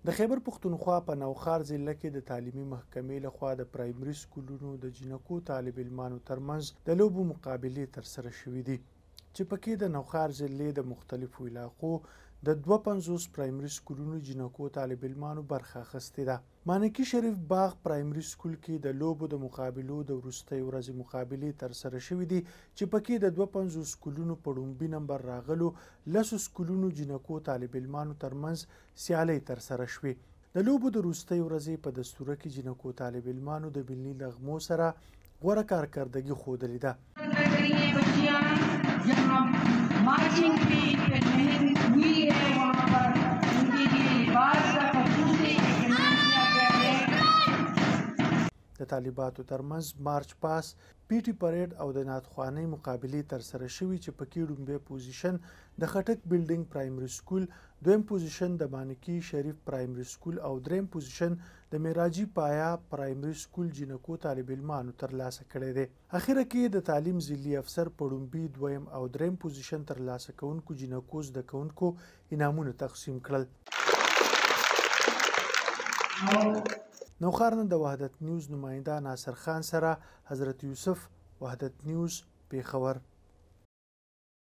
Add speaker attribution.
Speaker 1: د خیبر پښتونخوا په نوښار ضلع کې د تعلیمي محکمې لخوا د پرایمري سکولونو د جنکو طالب علمانو ترمنځ د لوبو مقابلې ترسره شوې دي چې پکې د نوښار ضلع د مختلفو علاقو د 52 پرایمري سکولونو جنکو طالب علمانو برخه اخیستې ده. مانکي شریف باغ پرایمري سکول کې د لوبو د مقابلو د وروستۍ ورځې مقابلې ترسره شوې دي چې پکې د 52 سکولونو په لومړي نمبر راغلو 10 سکولونو جنکو طالب علمانو ترمنځ سیالۍ ترسره شوې. د لوبو د وروستۍ ورځې په دستوره کې جنکو طالب علمانو د ملي نغمو سره غوره کارکردګي ښودلې ده. د طالباتو ترمنځ مارچ پاس پی ټي پریډ او د نعتخوانۍ مقابلې ترسره شوي چې پکې لومړی پوزیشن د خټک بلډینګ پرایمري سکول، دویم پوزیشن د مانکي شریف پرایمري سکول او دریم پوزیشن د معراجي پایا پرایمري سکول جنکو طالب علمانو ترلاسه کړی دی. اخره کې د تعلیم ضلعي افسر په لومړي، دویم او دریم پوزیشن ترلاسه کوونکو جنکو زده کوونکو انعامونه تقسیم کړل. نوښار نن د وحدت نیوز نماینده ناصر خان سره حضرت یوسف، وحدت نیوز، پیښور.